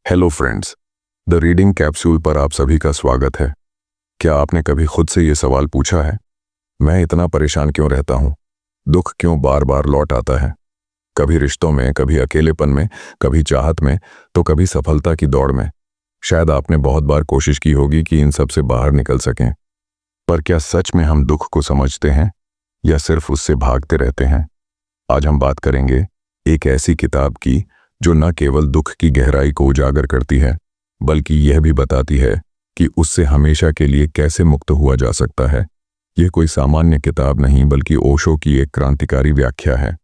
Hello friends, the reading capsule पर आप सभी का स्वागत है। क्या आपने कभी खुद से ये सवाल पूछा है, मैं इतना परेशान क्यों रहता हूँ? दुख क्यों बार बार लौट आता है? कभी रिश्तों में, कभी अकेलेपन में, कभी चाहत में, तो कभी सफलता की दौड़ में। शायद आपने बहुत बार कोशिश की होगी कि इन सब से बाहर निकल सकें, पर क्या सच में हम दुख को समझते हैं या सिर्फ उससे भागते रहते हैं? आज हम बात करेंगे एक ऐसी किताब की जो न केवल दुख की गहराई को उजागर करती है, बल्कि यह भी बताती है कि उससे हमेशा के लिए कैसे मुक्त हुआ जा सकता है। यह कोई सामान्य किताब नहीं, बल्कि ओशो की एक क्रांतिकारी व्याख्या है।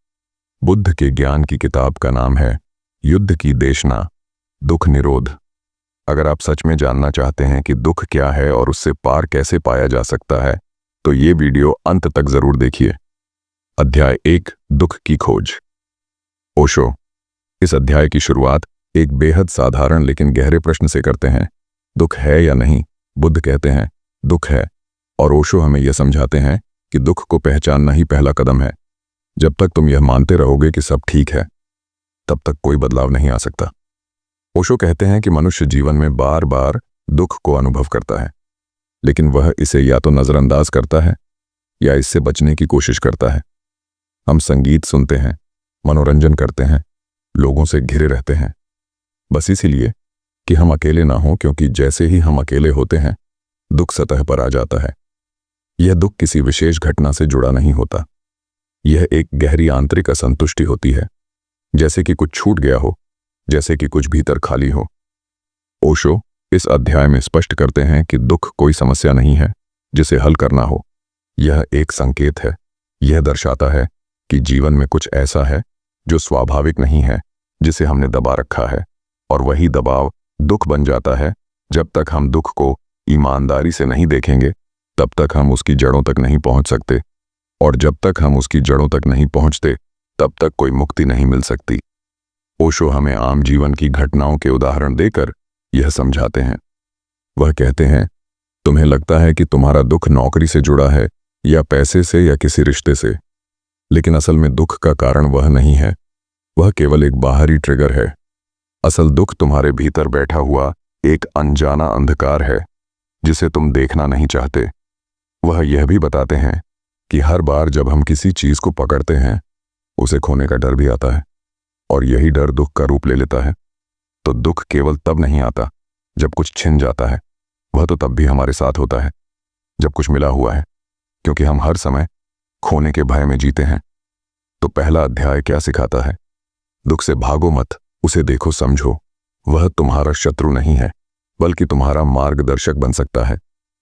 बुद्ध के ज्ञान की किताब का नाम है युद्ध की देशना, दुख निरोध। अगर आप सच में जानना चाहते हैं कि दुख क्या है और उससे पार कैसे पाया जा सकता है, तो ये वीडियो अंत तक जरूर देखिए। अध्याय 1, दुख की खोज। ओशो। इस अध्याय की शुरुआत एक बेहद साधारण लेकिन गहरे प्रश्न से करते हैं। दुख है या नहीं? बुद्ध कहते हैं दुख है, और ओशो हमें यह समझाते हैं कि दुख को पहचानना ही पहला कदम है। जब तक तुम यह मानते रहोगे कि सब ठीक है, तब तक कोई बदलाव नहीं आ सकता। ओशो कहते हैं कि मनुष्य जीवन में बार बार दुख को अनुभव करता है, लेकिन वह इसे या तो नजरअंदाज करता है या इससे बचने की कोशिश करता है। हम संगीत सुनते हैं, मनोरंजन करते हैं, लोगों से घिरे रहते हैं, बस इसीलिए कि हम अकेले ना हों, क्योंकि जैसे ही हम अकेले होते हैं, दुख सतह पर आ जाता है। यह दुख किसी विशेष घटना से जुड़ा नहीं होता। यह एक गहरी आंतरिक असंतुष्टि होती है, जैसे कि कुछ छूट गया हो, जैसे कि कुछ भीतर खाली हो। ओशो इस अध्याय में स्पष्ट करते हैं कि दुख कोई समस्या नहीं है जिसे हल करना हो। यह एक संकेत है। यह दर्शाता है कि जीवन में कुछ ऐसा है जो स्वाभाविक नहीं है, जिसे हमने दबा रखा है, और वही दबाव दुख बन जाता है। जब तक हम दुख को ईमानदारी से नहीं देखेंगे, तब तक हम उसकी जड़ों तक नहीं पहुंच सकते, और जब तक हम उसकी जड़ों तक नहीं पहुंचते, तब तक कोई मुक्ति नहीं मिल सकती। ओशो हमें आम जीवन की घटनाओं के उदाहरण देकर यह समझाते हैं। वह कहते हैं, तुम्हें लगता है कि तुम्हारा दुख नौकरी से जुड़ा है, या पैसे से, या किसी रिश्ते से, लेकिन असल में दुख का कारण वह नहीं है। वह केवल एक बाहरी ट्रिगर है। असल दुख तुम्हारे भीतर बैठा हुआ एक अनजाना अंधकार है, जिसे तुम देखना नहीं चाहते। वह यह भी बताते हैं कि हर बार जब हम किसी चीज को पकड़ते हैं, उसे खोने का डर भी आता है, और यही डर दुख का रूप ले लेता है। तो दुख केवल तब नहीं आता जब कुछ छिन जाता है, वह तो तब भी हमारे साथ होता है जब कुछ मिला हुआ है, क्योंकि हम हर समय खोने के भय में जीते हैं। तो पहला अध्याय क्या सिखाता है? दुख से भागो मत, उसे देखो, समझो। वह तुम्हारा शत्रु नहीं है, बल्कि तुम्हारा मार्गदर्शक बन सकता है।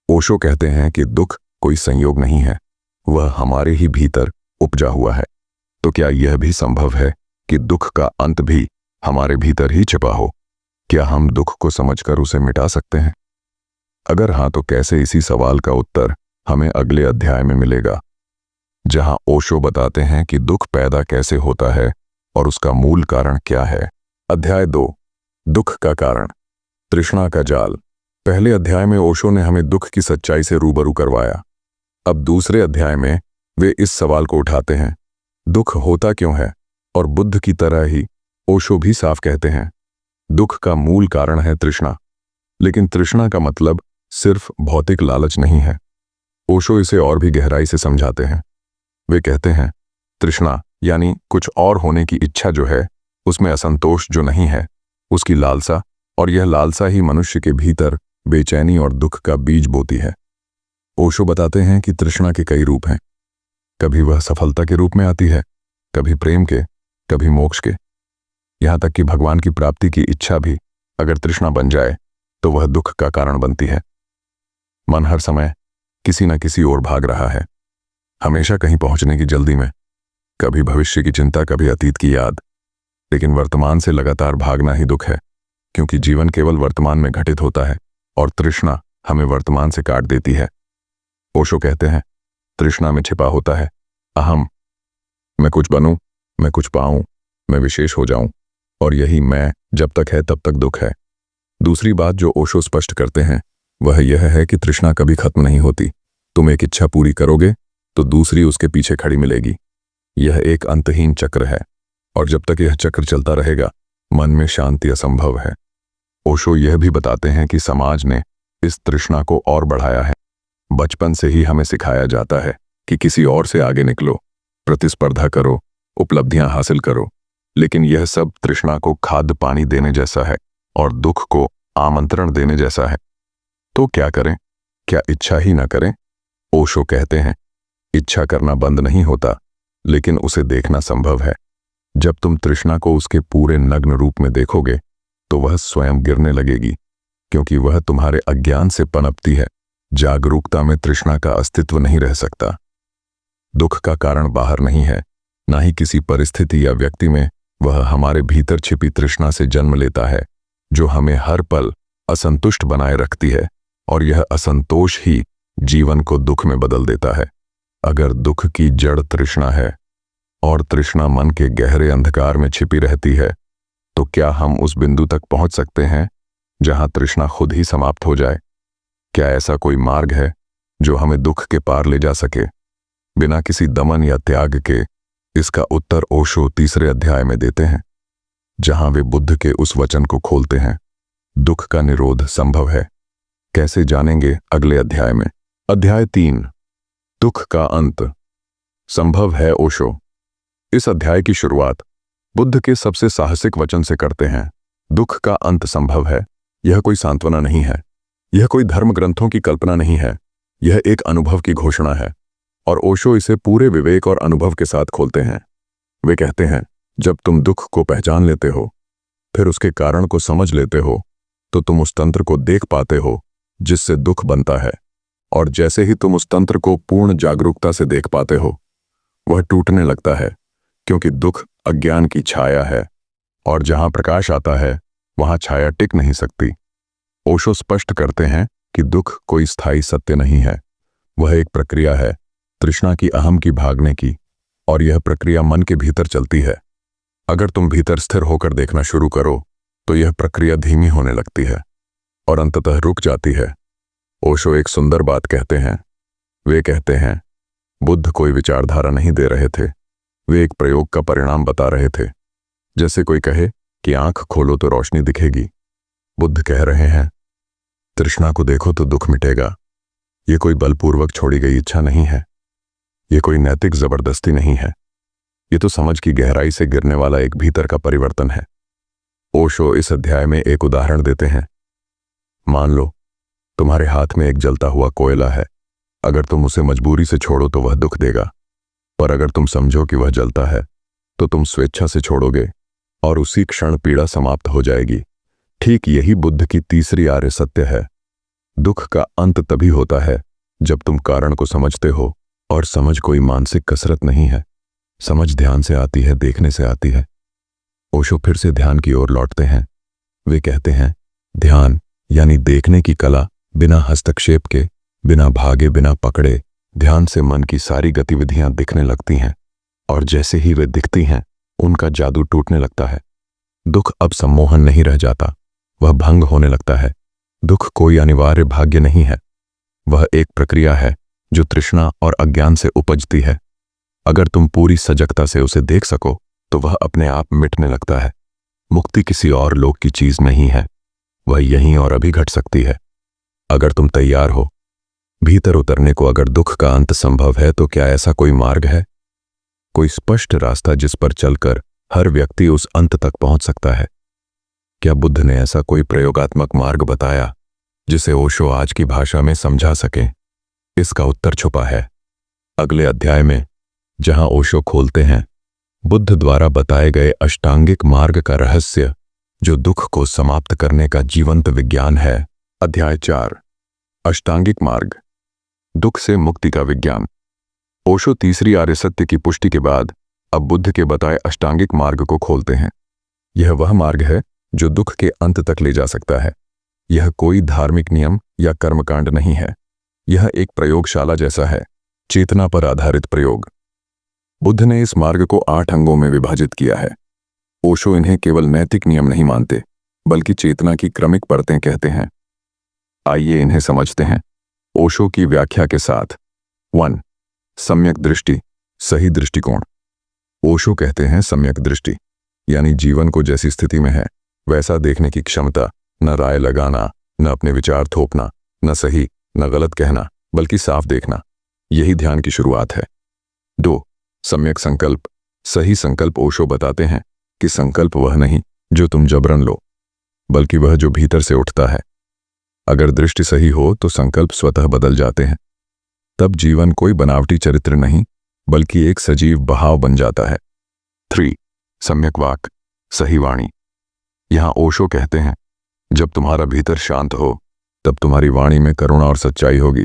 ओशो कहते हैं कि दुख कोई संयोग नहीं है, वह हमारे ही भीतर उपजा हुआ है। तो क्या यह भी संभव है कि दुख का अंत भी हमारे भीतर ही छिपा हो? क्या हम दुख को समझकर उसे मिटा सकते हैं? अगर हाँ, तो कैसे? इसी सवाल का उत्तर हमें अगले अध्याय में मिलेगा, जहां ओशो बताते हैं कि दुख पैदा कैसे होता है और उसका मूल कारण क्या है। अध्याय 2, दुख का कारण, तृष्णा का जाल। पहले अध्याय में ओशो ने हमें दुख की सच्चाई से रूबरू करवाया। अब दूसरे अध्याय में वे इस सवाल को उठाते हैं, दुख होता क्यों है? और बुद्ध की तरह ही ओशो भी साफ कहते हैं, दुख का मूल कारण है तृष्णा। लेकिन तृष्णा का मतलब सिर्फ भौतिक लालच नहीं है। ओशो इसे और भी गहराई से समझाते हैं। वे कहते हैं, तृष्णा यानी कुछ और होने की इच्छा जो है, उसमें असंतोष जो नहीं है, उसकी लालसा, और यह लालसा ही मनुष्य के भीतर बेचैनी और दुख का बीज बोती है। ओशो बताते हैं कि तृष्णा के कई रूप हैं। कभी वह सफलता के रूप में आती है, कभी प्रेम के, कभी मोक्ष के, यहां तक कि भगवान की प्राप्ति की इच्छा भी अगर तृष्णा बन जाए तो वह दुख का कारण बनती है। मन हर समय किसी न किसी ओर भाग रहा है, हमेशा कहीं पहुंचने की जल्दी में, कभी भविष्य की चिंता, कभी अतीत की याद। लेकिन वर्तमान से लगातार भागना ही दुख है, क्योंकि जीवन केवल वर्तमान में घटित होता है, और तृष्णा हमें वर्तमान से काट देती है। ओशो कहते हैं, तृष्णा में छिपा होता है अहम। मैं कुछ बनूं, मैं कुछ पाऊं, मैं विशेष हो जाऊं, और यही मैं जब तक है तब तक दुख है। दूसरी बात जो ओशो स्पष्ट करते हैं वह यह है कि तृष्णा कभी खत्म नहीं होती। तुम एक इच्छा पूरी करोगे तो दूसरी उसके पीछे खड़ी मिलेगी। यह एक अंतहीन चक्र है, और जब तक यह चक्र चलता रहेगा, मन में शांति असंभव है। ओशो यह भी बताते हैं कि समाज ने इस तृष्णा को और बढ़ाया है। बचपन से ही हमें सिखाया जाता है कि किसी और से आगे निकलो, प्रतिस्पर्धा करो, उपलब्धियां हासिल करो, लेकिन यह सब तृष्णा को खाद्य पानी देने जैसा है और दुख को आमंत्रण देने जैसा है। तो क्या करें? क्या इच्छा ही न करें? ओशो कहते हैं, इच्छा करना बंद नहीं होता, लेकिन उसे देखना संभव है। जब तुम तृष्णा को उसके पूरे नग्न रूप में देखोगे तो वह स्वयं गिरने लगेगी, क्योंकि वह तुम्हारे अज्ञान से पनपती है। जागरूकता में तृष्णा का अस्तित्व नहीं रह सकता। दुख का कारण बाहर नहीं है, ना ही किसी परिस्थिति या व्यक्ति में। वह हमारे भीतर छिपी तृष्णा से जन्म लेता है, जो हमें हर पल असंतुष्ट बनाए रखती है, और यह असंतोष ही जीवन को दुख में बदल देता है। अगर दुख की जड़ तृष्णा है और तृष्णा मन के गहरे अंधकार में छिपी रहती है, तो क्या हम उस बिंदु तक पहुंच सकते हैं जहां तृष्णा खुद ही समाप्त हो जाए? क्या ऐसा कोई मार्ग है जो हमें दुख के पार ले जा सके, बिना किसी दमन या त्याग के? इसका उत्तर ओशो तीसरे अध्याय में देते हैं, जहां वे बुद्ध के उस वचन को खोलते हैं, दुख का निरोध संभव है। कैसे जानेंगे? अगले अध्याय में। अध्याय 3, दुख का अंत संभव है। ओशो इस अध्याय की शुरुआत बुद्ध के सबसे साहसिक वचन से करते हैं, दुख का अंत संभव है। यह कोई सांत्वना नहीं है, यह कोई धर्म ग्रंथों की कल्पना नहीं है, यह एक अनुभव की घोषणा है, और ओशो इसे पूरे विवेक और अनुभव के साथ खोलते हैं। वे कहते हैं, जब तुम दुख को पहचान लेते हो, फिर उसके कारण को समझ लेते हो, तो तुम उस तंत्र को देख पाते हो जिससे दुख बनता है, और जैसे ही तुम उस तंत्र को पूर्ण जागरूकता से देख पाते हो, वह टूटने लगता है, क्योंकि दुख अज्ञान की छाया है, और जहां प्रकाश आता है वहां छाया टिक नहीं सकती। ओशो स्पष्ट करते हैं कि दुख कोई स्थायी सत्य नहीं है, वह एक प्रक्रिया है, तृष्णा की, अहम की भागने की, और यह प्रक्रिया मन के भीतर चलती है। अगर तुम भीतर स्थिर होकर देखना शुरू करो तो यह प्रक्रिया धीमी होने लगती है और अंततः रुक जाती है। ओशो एक सुंदर बात कहते हैं। वे कहते हैं, बुद्ध कोई विचारधारा नहीं दे रहे थे, वे एक प्रयोग का परिणाम बता रहे थे। जैसे कोई कहे कि आंख खोलो तो रोशनी दिखेगी, बुद्ध कह रहे हैं, तृष्णा को देखो तो दुख मिटेगा। ये कोई बलपूर्वक छोड़ी गई इच्छा नहीं है, ये कोई नैतिक जबरदस्ती नहीं है, ये तो समझ की गहराई से गिरने वाला एक भीतर का परिवर्तन है। ओशो इस अध्याय में एक उदाहरण देते हैं। मान लो तुम्हारे हाथ में एक जलता हुआ कोयला है। अगर तुम उसे मजबूरी से छोड़ो तो वह दुख देगा, पर अगर तुम समझो कि वह जलता है तो तुम स्वेच्छा से छोड़ोगे और उसी क्षण पीड़ा समाप्त हो जाएगी। ठीक यही बुद्ध की तीसरी आर्य सत्य है। दुख का अंत तभी होता है जब तुम कारण को समझते हो, और समझ कोई मानसिक कसरत नहीं है, समझ ध्यान से आती है, देखने से आती है। ओशो फिर से ध्यान की ओर लौटते हैं। वे कहते हैं, ध्यान यानी देखने की कला, बिना हस्तक्षेप के, बिना भागे, बिना पकड़े, ध्यान से मन की सारी गतिविधियां दिखने लगती हैं, और जैसे ही वे दिखती हैं उनका जादू टूटने लगता है। दुख अब सम्मोहन नहीं रह जाता, वह भंग होने लगता है। दुख कोई अनिवार्य भाग्य नहीं है, वह एक प्रक्रिया है जो तृष्णा और अज्ञान से उपजती है। अगर तुम पूरी सजगता से उसे देख सको तो वह अपने आप मिटने लगता है। मुक्ति किसी और लोक की चीज नहीं है, वह यहीं और अभी घट सकती है, अगर तुम तैयार हो भीतर उतरने को। अगर दुख का अंत संभव है तो क्या ऐसा कोई मार्ग है, कोई स्पष्ट रास्ता जिस पर चलकर हर व्यक्ति उस अंत तक पहुंच सकता है? क्या बुद्ध ने ऐसा कोई प्रयोगात्मक मार्ग बताया जिसे ओशो आज की भाषा में समझा सके? इसका उत्तर छुपा है अगले अध्याय में, जहां ओशो खोलते हैं बुद्ध द्वारा बताए गए अष्टांगिक मार्ग का रहस्य, जो दुख को समाप्त करने का जीवंत विज्ञान है। अध्याय 4, अष्टांगिक मार्ग, दुख से मुक्ति का विज्ञान। ओशो तीसरी आर्य सत्य की पुष्टि के बाद अब बुद्ध के बताए अष्टांगिक मार्ग को खोलते हैं। यह वह मार्ग है जो दुख के अंत तक ले जा सकता है। यह कोई धार्मिक नियम या कर्मकांड नहीं है, यह एक प्रयोगशाला जैसा है, चेतना पर आधारित प्रयोग। बुद्ध ने इस मार्ग को 8 अंगों में विभाजित किया है। ओशो इन्हें केवल नैतिक नियम नहीं मानते, बल्कि चेतना की क्रमिक परतें कहते हैं। आइए इन्हें समझते हैं ओशो की व्याख्या के साथ। 1. सम्यक दृष्टि, सही दृष्टिकोण। ओशो कहते हैं सम्यक दृष्टि यानी जीवन को जैसी स्थिति में है वैसा देखने की क्षमता, न राय लगाना, न अपने विचार थोपना, न सही न गलत कहना, बल्कि साफ देखना, यही ध्यान की शुरुआत है। 2. सम्यक संकल्प। सही संकल्प ओशो बताते हैं कि संकल्प वह नहीं जो तुम जबरन लो, बल्कि वह जो भीतर से उठता है। अगर दृष्टि सही हो तो संकल्प स्वतः बदल जाते हैं। तब जीवन कोई बनावटी चरित्र नहीं, बल्कि एक सजीव बहाव बन जाता है। 3. सम्यक वाक। सही वाणी। यहां ओशो कहते हैं, जब तुम्हारा भीतर शांत हो तब तुम्हारी वाणी में करुणा और सच्चाई होगी।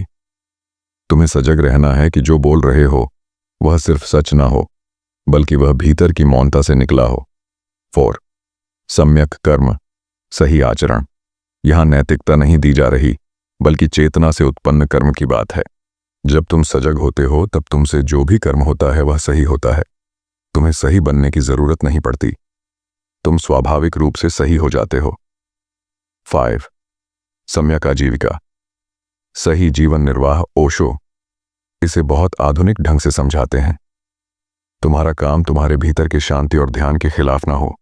तुम्हें सजग रहना है कि जो बोल रहे हो वह सिर्फ सच ना हो, बल्कि वह भीतर की मौनता से निकला हो। 4. सम्यक कर्म। सही आचरण। यहां नैतिकता नहीं दी जा रही, बल्कि चेतना से उत्पन्न कर्म की बात है। जब तुम सजग होते हो तब तुमसे जो भी कर्म होता है वह सही होता है। तुम्हें सही बनने की जरूरत नहीं पड़ती, तुम स्वाभाविक रूप से सही हो जाते हो। 5. सम्यक आजीविका। सही जीवन निर्वाह। ओशो इसे बहुत आधुनिक ढंग से समझाते हैं। तुम्हारा काम तुम्हारे भीतर के शांति और ध्यान के खिलाफ ना हो।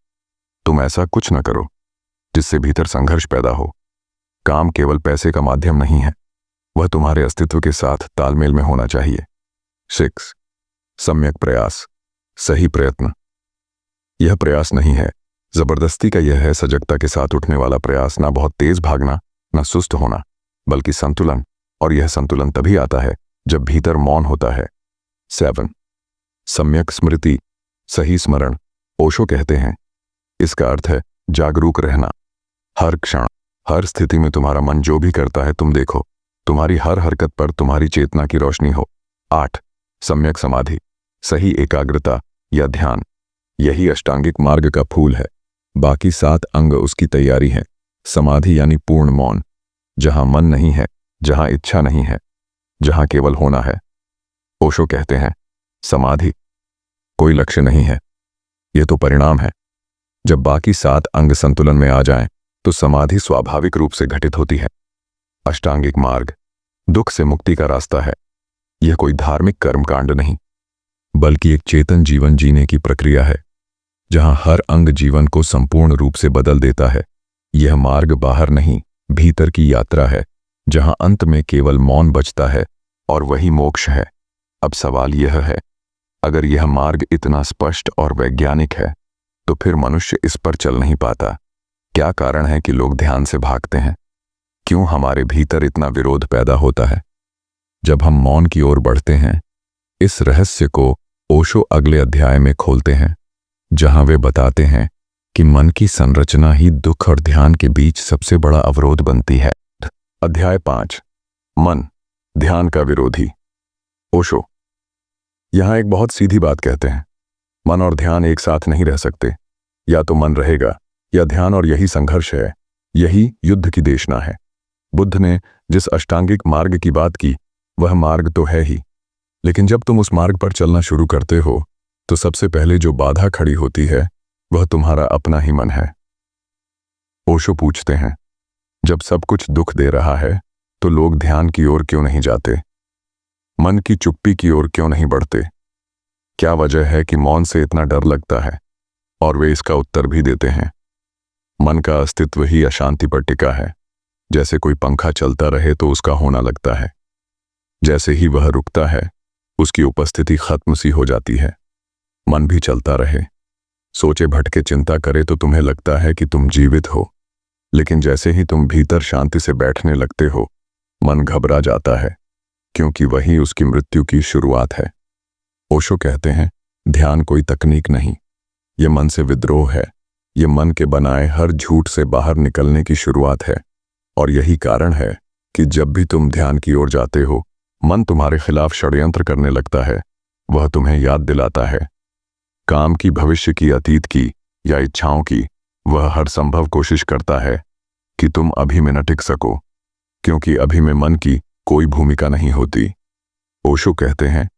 तुम ऐसा कुछ न करो जिससे भीतर संघर्ष पैदा हो। काम केवल पैसे का माध्यम नहीं है, वह तुम्हारे अस्तित्व के साथ तालमेल में होना चाहिए। 6. सम्यक प्रयास। सही प्रयत्न। यह प्रयास नहीं है जबरदस्ती का, यह है सजगता के साथ उठने वाला प्रयास। ना बहुत तेज भागना, ना सुस्त होना, बल्कि संतुलन। और यह संतुलन तभी आता है जब भीतर मौन होता है। 7. सम्यक स्मृति। सही स्मरण। ओशो कहते हैं, इसका अर्थ है जागरूक रहना। हर क्षण, हर स्थिति में तुम्हारा मन जो भी करता है तुम देखो, तुम्हारी हर हरकत पर तुम्हारी चेतना की रोशनी हो। 8. सम्यक समाधि। सही एकाग्रता या ध्यान। यही अष्टांगिक मार्ग का फूल है। बाकी 7 अंग उसकी तैयारी है। समाधि यानी पूर्ण मौन, जहां मन नहीं है, जहां इच्छा नहीं है, जहां केवल होना है। ओशो कहते हैं, समाधि कोई लक्ष्य नहीं है, यह तो परिणाम है। जब बाकी 7 अंग संतुलन में आ जाएं, तो समाधि स्वाभाविक रूप से घटित होती है। अष्टांगिक मार्ग दुख से मुक्ति का रास्ता है। यह कोई धार्मिक कर्मकांड नहीं, बल्कि एक चेतन जीवन जीने की प्रक्रिया है, जहां हर अंग जीवन को संपूर्ण रूप से बदल देता है। यह मार्ग बाहर नहीं, भीतर की यात्रा है, जहां अंत में केवल मौन बचता है, और वही मोक्ष है। अब सवाल यह है, अगर यह मार्ग इतना स्पष्ट और वैज्ञानिक है, तो फिर मनुष्य इस पर चल नहीं पाता। क्या कारण है कि लोग ध्यान से भागते हैं? क्यों हमारे भीतर इतना विरोध पैदा होता है जब हम मौन की ओर बढ़ते हैं? इस रहस्य को ओशो अगले अध्याय में खोलते हैं, जहां वे बताते हैं कि मन की संरचना ही दुख और ध्यान के बीच सबसे बड़ा अवरोध बनती है। अध्याय 5। मन ध्यान का विरोधी। ओशो यहां एक बहुत सीधी बात कहते हैं, मन और ध्यान एक साथ नहीं रह सकते। या तो मन रहेगा या ध्यान, और यही संघर्ष है, यही युद्ध की देशना है। बुद्ध ने जिस अष्टांगिक मार्ग की बात की, वह मार्ग तो है ही, लेकिन जब तुम उस मार्ग पर चलना शुरू करते हो तो सबसे पहले जो बाधा खड़ी होती है वह तुम्हारा अपना ही मन है। ओशो पूछते हैं, जब सब कुछ दुख दे रहा है तो लोग ध्यान की ओर क्यों नहीं जाते? मन की चुप्पी की ओर क्यों नहीं बढ़ते? क्या वजह है कि मौन से इतना डर लगता है? और वे इसका उत्तर भी देते हैं, मन का अस्तित्व ही अशांति पर टिका है। जैसे कोई पंखा चलता रहे तो उसका होना लगता है, जैसे ही वह रुकता है उसकी उपस्थिति खत्म सी हो जाती है। मन भी चलता रहे, सोचे भटके चिंता करे तो तुम्हें लगता है कि तुम जीवित हो, लेकिन जैसे ही तुम भीतर शांति से बैठने लगते हो, मन घबरा जाता है, क्योंकि वही उसकी मृत्यु की शुरुआत है। ओशो कहते हैं, ध्यान कोई तकनीक नहीं, ये मन से विद्रोह है। ये मन के बनाए हर झूठ से बाहर निकलने की शुरुआत है। और यही कारण है कि जब भी तुम ध्यान की ओर जाते हो, मन तुम्हारे खिलाफ षड्यंत्र करने लगता है। वह तुम्हें याद दिलाता है, काम की, भविष्य की, अतीत की या इच्छाओं की। वह हर संभव कोशिश करता है कि तुम अभी में न टिक सको, क्योंकि अभी में मन की कोई भूमिका नहीं होती। ओशो कहते हैं,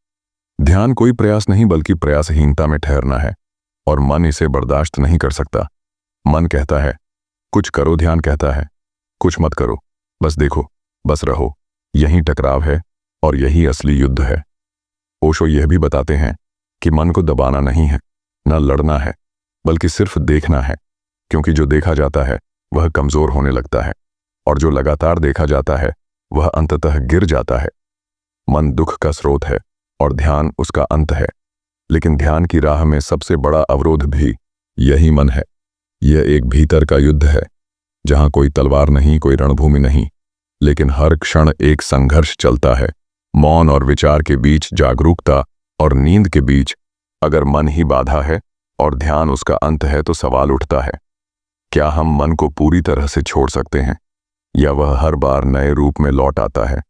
ध्यान कोई प्रयास नहीं बल्कि प्रयासहीनता में ठहरना है, और मन इसे बर्दाश्त नहीं कर सकता। मन कहता है कुछ करो, ध्यान कहता है कुछ मत करो, बस देखो, बस रहो। यही टकराव है और यही असली युद्ध है। ओशो यह भी बताते हैं कि मन को दबाना नहीं है, न लड़ना है, बल्कि सिर्फ देखना है, क्योंकि जो देखा जाता है वह कमजोर होने लगता है, और जो लगातार देखा जाता है वह अंततः गिर जाता है। मन दुख का स्रोत है और ध्यान उसका अंत है, लेकिन ध्यान की राह में सबसे बड़ा अवरोध भी यही मन है। यह एक भीतर का युद्ध है, जहां कोई तलवार नहीं, कोई रणभूमि नहीं, लेकिन हर क्षण एक संघर्ष चलता है। मौन और विचार के बीच, जागरूकता और नींद के बीच। अगर मन ही बाधा है और ध्यान उसका अंत है, तो सवाल उठता है, क्या हम मन को पूरी तरह से छोड़ सकते हैं, या वह हर बार नए रूप में लौट आता है?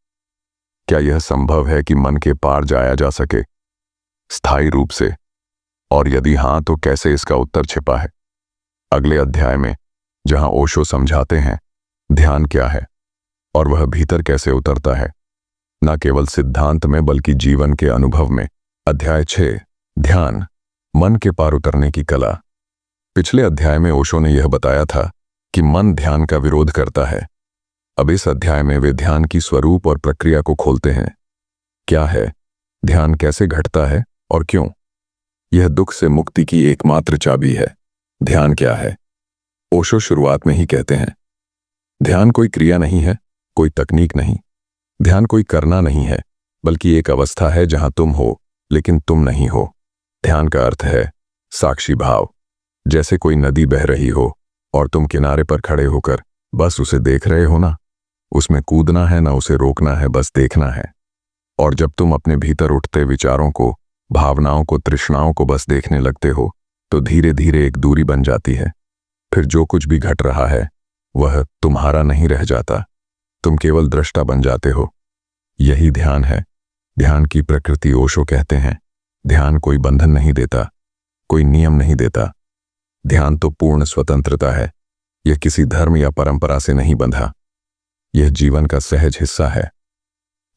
क्या यह संभव है कि मन के पार जाया जा सके, स्थायी रूप से? और यदि हाँ, तो कैसे इसका उत्तर छिपा है अगले अध्याय में, जहां ओशो समझाते हैं ध्यान क्या है और वह भीतर कैसे उतरता है, न केवल सिद्धांत में बल्कि जीवन के अनुभव में। अध्याय 6, ध्यान, मन के पार उतरने की कला। पिछले अध्याय में ओशो ने यह बताया था कि मन ध्यान का विरोध करता है। अब इस अध्याय में वे ध्यान की स्वरूप और प्रक्रिया को खोलते हैं। क्या है ध्यान, कैसे घटता है और क्यों? यह दुख से मुक्ति की एकमात्र चाबी है। ध्यान क्या है? ओशो शुरुआत में ही कहते हैं, ध्यान कोई क्रिया नहीं है, कोई तकनीक नहीं। ध्यान कोई करना नहीं है, बल्कि एक अवस्था है जहां तुम हो लेकिन तुम नहीं हो। ध्यान का अर्थ है साक्षी भाव। जैसे कोई नदी बह रही हो और तुम किनारे पर खड़े होकर बस उसे देख रहे हो ना। उसमें कूदना है ना उसे रोकना है, बस देखना है। और जब तुम अपने भीतर उठते विचारों को, भावनाओं को, तृष्णाओं को बस देखने लगते हो, तो धीरे धीरे एक दूरी बन जाती है। फिर जो कुछ भी घट रहा है वह तुम्हारा नहीं रह जाता, तुम केवल दृष्टा बन जाते हो। यही ध्यान है। ध्यान की प्रकृति। ओशो कहते हैं, ध्यान कोई बंधन नहीं देता, कोई नियम नहीं देता। ध्यान तो पूर्ण स्वतंत्रता है। यह किसी धर्म या परंपरा से नहीं बंधा, यह जीवन का सहज हिस्सा है।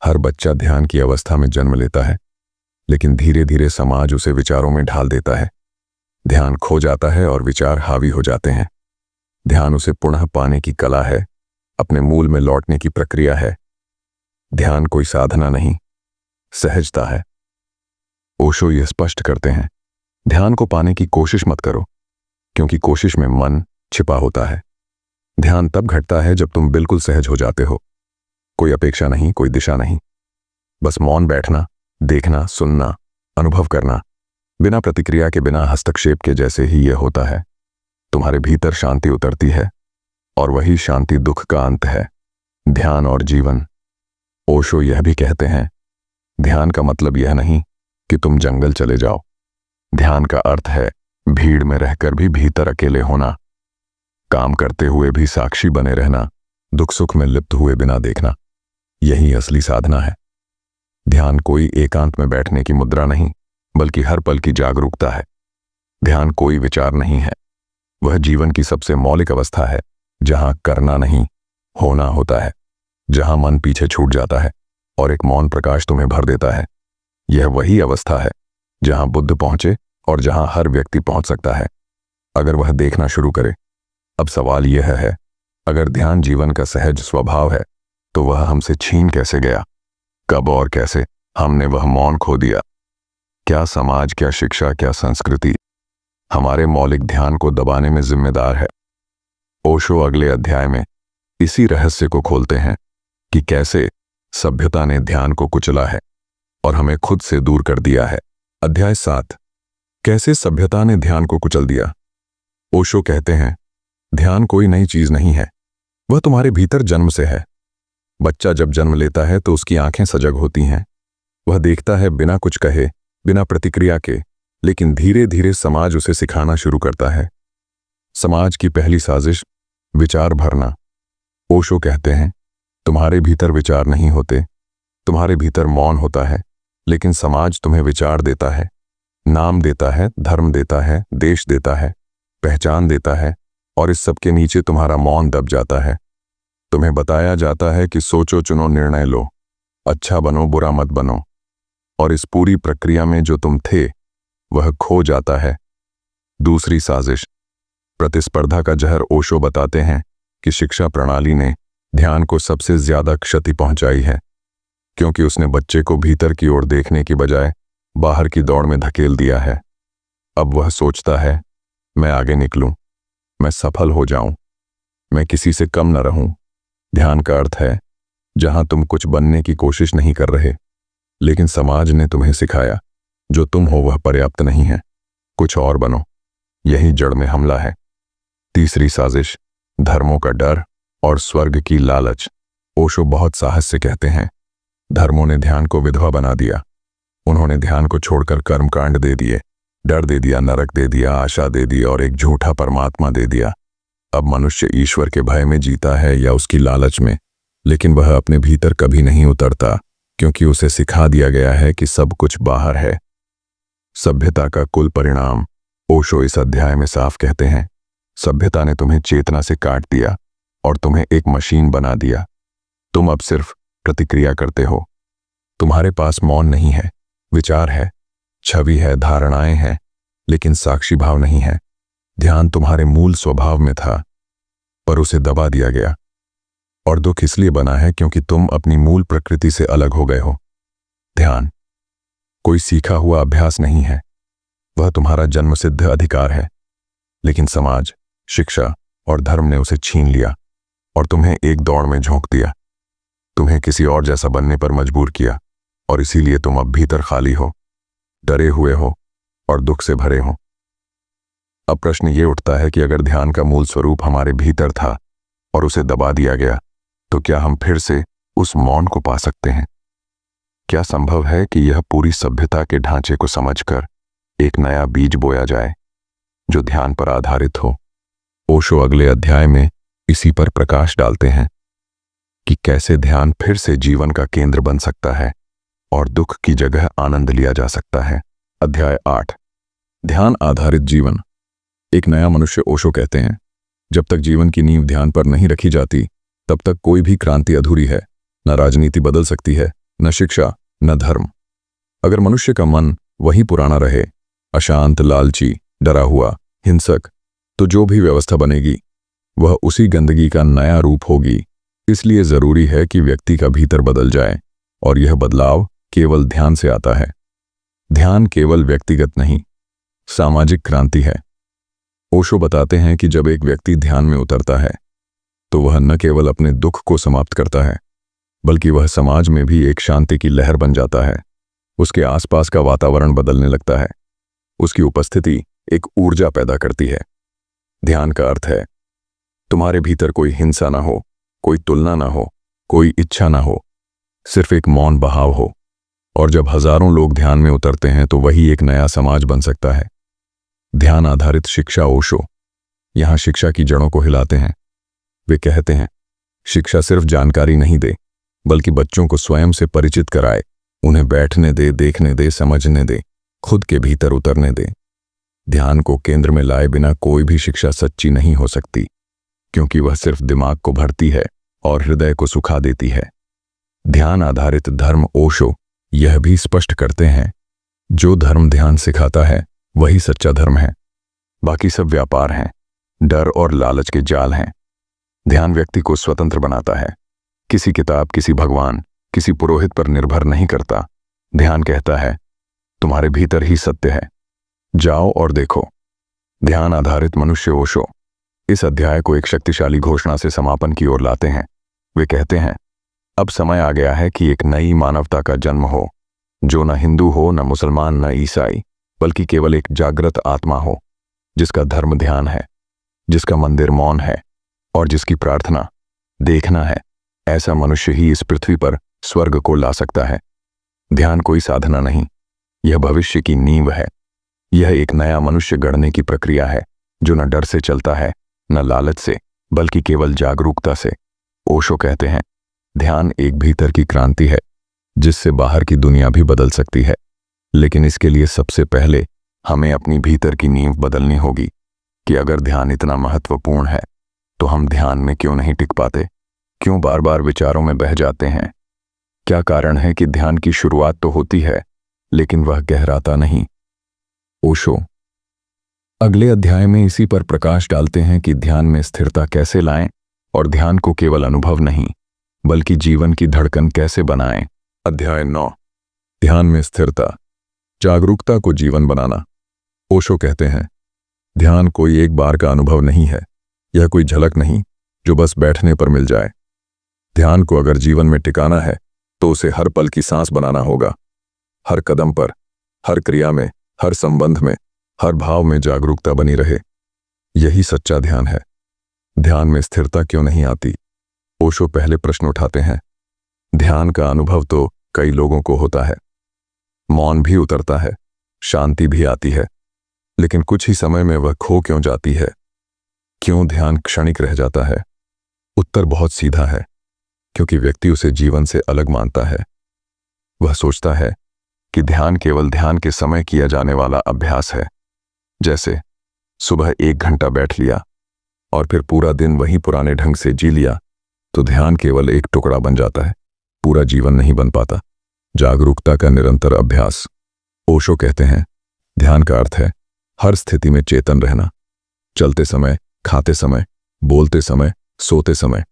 हर बच्चा ध्यान की अवस्था में जन्म लेता है, लेकिन धीरे धीरे समाज उसे विचारों में ढाल देता है। ध्यान खो जाता है और विचार हावी हो जाते हैं। ध्यान उसे पुनः पाने की कला है, अपने मूल में लौटने की प्रक्रिया है। ध्यान कोई साधना नहीं, सहजता है। ओशो यह स्पष्ट करते हैं, ध्यान को पाने की कोशिश मत करो, क्योंकि कोशिश में मन छिपा होता है। ध्यान तब घटता है जब तुम बिल्कुल सहज हो जाते हो। कोई अपेक्षा नहीं, कोई दिशा नहीं, बस मौन बैठना, देखना, सुनना, अनुभव करना, बिना प्रतिक्रिया के, बिना हस्तक्षेप के। जैसे ही यह होता है, तुम्हारे भीतर शांति उतरती है, और वही शांति दुख का अंत है। ध्यान और जीवन। ओशो यह भी कहते हैं, ध्यान का मतलब यह नहीं कि तुम जंगल चले जाओ। ध्यान का अर्थ है भीड़ में रहकर भी भीतर अकेले होना, काम करते हुए भी साक्षी बने रहना, दुख सुख में लिप्त हुए बिना देखना। यही असली साधना है। ध्यान कोई एकांत में बैठने की मुद्रा नहीं, बल्कि हर पल की जागरूकता है। ध्यान कोई विचार नहीं है, वह जीवन की सबसे मौलिक अवस्था है, जहां करना नहीं, होना होता है, जहां मन पीछे छूट जाता है और एक मौन प्रकाश तुम्हें भर देता है। यह वही अवस्था है जहां बुद्ध पहुंचे और जहां हर व्यक्ति पहुंच सकता है, अगर वह देखना शुरू करे। अब सवाल यह है, अगर ध्यान जीवन का सहज स्वभाव है, तो वह हमसे छीन कैसे गया? कब और कैसे हमने वह मौन खो दिया? क्या समाज, क्या शिक्षा, क्या संस्कृति हमारे मौलिक ध्यान को दबाने में जिम्मेदार है? ओशो अगले अध्याय में इसी रहस्य को खोलते हैं कि कैसे सभ्यता ने ध्यान को कुचला है और हमें खुद से दूर कर दिया है। अध्याय 7, कैसे सभ्यता ने ध्यान को कुचल दिया। ओशो कहते हैं, ध्यान कोई नई चीज नहीं है, वह तुम्हारे भीतर जन्म से है। बच्चा जब जन्म लेता है तो उसकी आंखें सजग होती हैं। वह देखता है बिना कुछ कहे, बिना प्रतिक्रिया के, लेकिन धीरे धीरे समाज उसे सिखाना शुरू करता है। समाज की पहली साजिश, विचार भरना। ओशो कहते हैं, तुम्हारे भीतर विचार नहीं होते, तुम्हारे भीतर मौन होता है, लेकिन समाज तुम्हें विचार देता है, नाम देता है, धर्म देता है, देश देता है, पहचान देता है, और इस सब के नीचे तुम्हारा मौन दब जाता है। तुम्हें बताया जाता है कि सोचो, चुनो, निर्णय लो, अच्छा बनो, बुरा मत बनो, और इस पूरी प्रक्रिया में जो तुम थे वह खो जाता है। दूसरी साजिश, प्रतिस्पर्धा का जहर। ओशो बताते हैं कि शिक्षा प्रणाली ने ध्यान को सबसे ज्यादा क्षति पहुंचाई है, क्योंकि उसने बच्चे को भीतर की ओर देखने की बजाय बाहर की दौड़ में धकेल दिया है। अब वह सोचता है, मैं आगे निकलूं, मैं सफल हो जाऊं, मैं किसी से कम न रहूं। ध्यान का अर्थ है जहां तुम कुछ बनने की कोशिश नहीं कर रहे, लेकिन समाज ने तुम्हें सिखाया जो तुम हो वह पर्याप्त नहीं है, कुछ और बनो। यही जड़ में हमला है। तीसरी साजिश, धर्मों का डर और स्वर्ग की लालच। ओशो बहुत साहस से कहते हैं, धर्मों ने ध्यान को विधवा बना दिया। उन्होंने ध्यान को छोड़कर कर्मकांड दे दिए, डर दे दिया, नरक दे दिया, आशा दे दी और एक झूठा परमात्मा दे दिया। अब मनुष्य ईश्वर के भय में जीता है या उसकी लालच में, लेकिन वह अपने भीतर कभी नहीं उतरता, क्योंकि उसे सिखा दिया गया है कि सब कुछ बाहर है। सभ्यता का कुल परिणाम। ओशो इस अध्याय में साफ कहते हैं, सभ्यता ने तुम्हें चेतना से काट दिया और तुम्हें एक मशीन बना दिया। तुम अब सिर्फ प्रतिक्रिया करते हो। तुम्हारे पास मौन नहीं है, विचार है, छवि है, धारणाएं हैं, लेकिन साक्षी भाव नहीं है। ध्यान तुम्हारे मूल स्वभाव में था, पर उसे दबा दिया गया। और दुख इसलिए बना है क्योंकि तुम अपनी मूल प्रकृति से अलग हो गए हो। ध्यान कोई सीखा हुआ अभ्यास नहीं है, वह तुम्हारा जन्मसिद्ध अधिकार है, लेकिन समाज, शिक्षा और धर्म ने उसे छीन लिया और तुम्हें एक दौड़ में झोंक दिया। तुम्हें किसी और जैसा बनने पर मजबूर किया और इसीलिए तुम अब भीतर खाली हो, डरे हुए हो और दुख से भरे हो। अब प्रश्न ये उठता है कि अगर ध्यान का मूल स्वरूप हमारे भीतर था और उसे दबा दिया गया, तो क्या हम फिर से उस मौन को पा सकते हैं? क्या संभव है कि यह पूरी सभ्यता के ढांचे को समझकर एक नया बीज बोया जाए जो ध्यान पर आधारित हो? ओशो अगले अध्याय में इसी पर प्रकाश डालते हैं कि कैसे ध्यान फिर से जीवन का केंद्र बन सकता है और दुख की जगह आनंद लिया जा सकता है। अध्याय 8, ध्यान आधारित जीवन। एक नया मनुष्य। ओशो कहते हैं, जब तक जीवन की नींव ध्यान पर नहीं रखी जाती, तब तक कोई भी क्रांति अधूरी है। न राजनीति बदल सकती है, न शिक्षा, न धर्म। अगर मनुष्य का मन वही पुराना रहे, अशांत, लालची, डरा हुआ, हिंसक, तो जो भी व्यवस्था बनेगी वह उसी गंदगी का नया रूप होगी। इसलिए जरूरी है कि व्यक्ति का भीतर बदल जाए, और यह बदलाव केवल ध्यान से आता है। ध्यान केवल व्यक्तिगत नहीं, सामाजिक क्रांति है। ओशो बताते हैं कि जब एक व्यक्ति ध्यान में उतरता है, तो वह न केवल अपने दुख को समाप्त करता है, बल्कि वह समाज में भी एक शांति की लहर बन जाता है। उसके आसपास का वातावरण बदलने लगता है। उसकी उपस्थिति एक ऊर्जा पैदा करती है। ध्यान का अर्थ है तुम्हारे भीतर कोई हिंसा ना हो, कोई तुलना ना हो, कोई इच्छा ना हो, सिर्फ एक मौन बहाव हो। और जब हजारों लोग ध्यान में उतरते हैं तो वही एक नया समाज बन सकता है। ध्यान आधारित शिक्षा। ओशो यहां शिक्षा की जड़ों को हिलाते हैं। वे कहते हैं, शिक्षा सिर्फ जानकारी नहीं दे, बल्कि बच्चों को स्वयं से परिचित कराए। उन्हें बैठने दे, देखने दे, समझने दे, खुद के भीतर उतरने दे। ध्यान को केंद्र में लाए बिना कोई भी शिक्षा सच्ची नहीं हो सकती, क्योंकि वह सिर्फ दिमाग को भरती है और हृदय को सुखा देती है। ध्यान आधारित धर्म। ओशो यह भी स्पष्ट करते हैं, जो धर्म ध्यान सिखाता है वही सच्चा धर्म है, बाकी सब व्यापार हैं, डर और लालच के जाल हैं। ध्यान व्यक्ति को स्वतंत्र बनाता है, किसी किताब, किसी भगवान, किसी पुरोहित पर निर्भर नहीं करता। ध्यान कहता है, तुम्हारे भीतर ही सत्य है, जाओ और देखो। ध्यान आधारित मनुष्य। ओशो इस अध्याय को एक शक्तिशाली घोषणा से समापन की ओर लाते हैं। वे कहते हैं, अब समय आ गया है कि एक नई मानवता का जन्म हो, जो न हिंदू हो, न मुसलमान, न ईसाई, बल्कि केवल एक जागृत आत्मा हो, जिसका धर्म ध्यान है, जिसका मंदिर मौन है और जिसकी प्रार्थना देखना है। ऐसा मनुष्य ही इस पृथ्वी पर स्वर्ग को ला सकता है। ध्यान कोई साधना नहीं, यह भविष्य की नींव है। यह एक नया मनुष्य गढ़ने की प्रक्रिया है, जो न डर से चलता है, न लालच से, बल्कि केवल जागरूकता से। ओशो कहते हैं, ध्यान एक भीतर की क्रांति है, जिससे बाहर की दुनिया भी बदल सकती है। लेकिन इसके लिए सबसे पहले हमें अपनी भीतर की नींव बदलनी होगी कि अगर ध्यान इतना महत्वपूर्ण है, तो हम ध्यान में क्यों नहीं टिक पाते? क्यों बार बार विचारों में बह जाते हैं? क्या कारण है कि ध्यान की शुरुआत तो होती है, लेकिन वह गहराता नहीं? ओशो अगले अध्याय में इसी पर प्रकाश डालते हैं कि ध्यान में स्थिरता कैसे लाएं और ध्यान को केवल अनुभव नहीं, बल्कि जीवन की धड़कन कैसे बनाएं। अध्याय 9, ध्यान में स्थिरता, जागरूकता को जीवन बनाना। ओशो कहते हैं, ध्यान कोई एक बार का अनुभव नहीं है, यह कोई झलक नहीं, जो बस बैठने पर मिल जाए। ध्यान को अगर जीवन में टिकाना है तो उसे हर पल की सांस बनाना होगा। हर कदम पर, हर क्रिया में, हर संबंध में, हर भाव में जागरूकता बनी रहे। यही सच्चा ध्यान है। ध्यान में स्थिरता क्यों नहीं आती? ओशो पहले प्रश्न उठाते हैं। ध्यान का अनुभव तो कई लोगों को होता है। मौन भी उतरता है, शांति भी आती है, लेकिन कुछ ही समय में वह खो क्यों जाती है? क्यों ध्यान क्षणिक रह जाता है? उत्तर बहुत सीधा है, क्योंकि व्यक्ति उसे जीवन से अलग मानता है। वह सोचता है कि ध्यान केवल ध्यान के समय किया जाने वाला अभ्यास है। जैसे सुबह 1 घंटा बैठ लिया और फिर पूरा दिन वही पुराने ढंग से जी लिया, तो ध्यान केवल एक टुकड़ा बन जाता है, पूरा जीवन नहीं बन पाता। जागरूकता का निरंतर अभ्यास। ओशो कहते हैं, ध्यान का अर्थ है हर स्थिति में चेतन रहना। चलते समय, खाते समय, बोलते समय, सोते समय,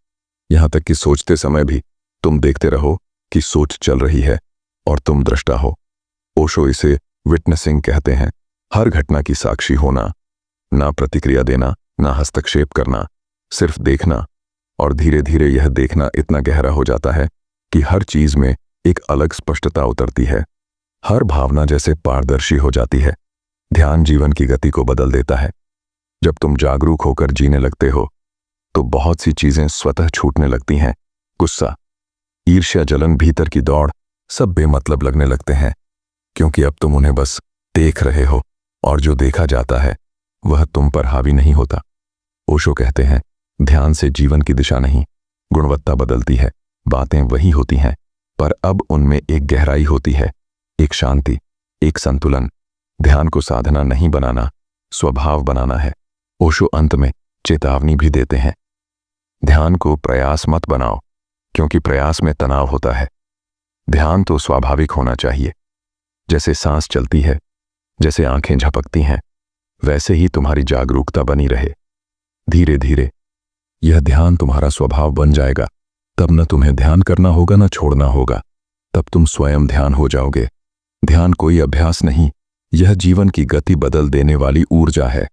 यहां तक कि सोचते समय भी तुम देखते रहो कि सोच चल रही है और तुम दृष्टा हो। ओशो इसे विटनेसिंग कहते हैं। हर घटना की साक्षी होना, ना प्रतिक्रिया देना, ना हस्तक्षेप करना, सिर्फ देखना। और धीरे धीरे यह देखना इतना गहरा हो जाता है कि हर चीज में एक अलग स्पष्टता उतरती है। हर भावना जैसे पारदर्शी हो जाती है। ध्यान जीवन की गति को बदल देता है। जब तुम जागरूक होकर जीने लगते हो तो बहुत सी चीजें स्वतः छूटने लगती हैं। गुस्सा, ईर्ष्या, जलन, भीतर की दौड़, सब बेमतलब लगने लगते हैं, क्योंकि अब तुम उन्हें बस देख रहे हो और जो देखा जाता है वह तुम पर हावी नहीं होता। ओशो कहते हैं, ध्यान से जीवन की दिशा नहीं, गुणवत्ता बदलती है। बातें वही होती हैं, पर अब उनमें एक गहराई होती है, एक शांति, एक संतुलन। ध्यान को साधना नहीं बनाना, स्वभाव बनाना है। ओशो अंत में चेतावनी भी देते हैं, ध्यान को प्रयास मत बनाओ, क्योंकि प्रयास में तनाव होता है। ध्यान तो स्वाभाविक होना चाहिए। जैसे सांस चलती है, जैसे आंखें झपकती हैं, वैसे ही तुम्हारी जागरूकता बनी रहे। धीरे धीरे यह ध्यान तुम्हारा स्वभाव बन जाएगा। तब न तुम्हें ध्यान करना होगा, न छोड़ना होगा। तब तुम स्वयं ध्यान हो जाओगे। ध्यान कोई अभ्यास नहीं, यह जीवन की गति बदल देने वाली ऊर्जा है।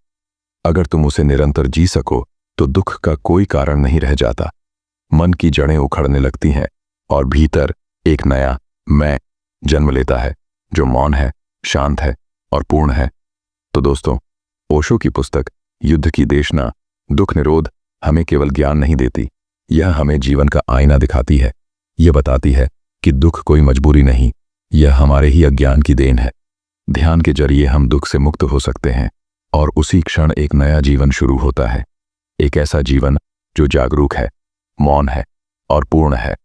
अगर तुम उसे निरंतर जी सको तो दुख का कोई कारण नहीं रह जाता। मन की जड़ें उखड़ने लगती हैं और भीतर एक नया मैं जन्म लेता है, जो मौन है, शांत है और पूर्ण है। तो दोस्तों, ओशो की पुस्तक युद्ध की देशना, दुख निरोध हमें केवल ज्ञान नहीं देती, यह हमें जीवन का आईना दिखाती है। यह बताती है कि दुख कोई मजबूरी नहीं, यह हमारे ही अज्ञान की देन है। ध्यान के जरिए हम दुख से मुक्त हो सकते हैं और उसी क्षण एक नया जीवन शुरू होता है। एक ऐसा जीवन जो जागरूक है, मौन है और पूर्ण है।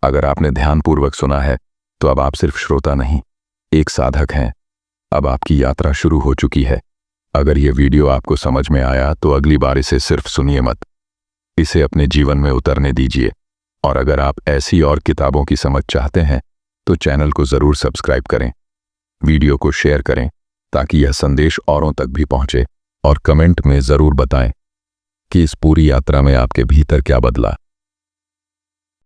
अगर आपने ध्यानपूर्वक सुना है तो अब आप सिर्फ श्रोता नहीं, एक साधक हैं। अब आपकी यात्रा शुरू हो चुकी है। अगर यह वीडियो आपको समझ में आया तो अगली बार इसे सिर्फ सुनिए मत, इसे अपने जीवन में उतरने दीजिए। और अगर आप ऐसी और किताबों की समझ चाहते हैं तो चैनल को ज़रूर सब्सक्राइब करें, वीडियो को शेयर करें ताकि यह संदेश औरों तक भी पहुंचे, और कमेंट में ज़रूर बताएं कि इस पूरी यात्रा में आपके भीतर क्या बदला।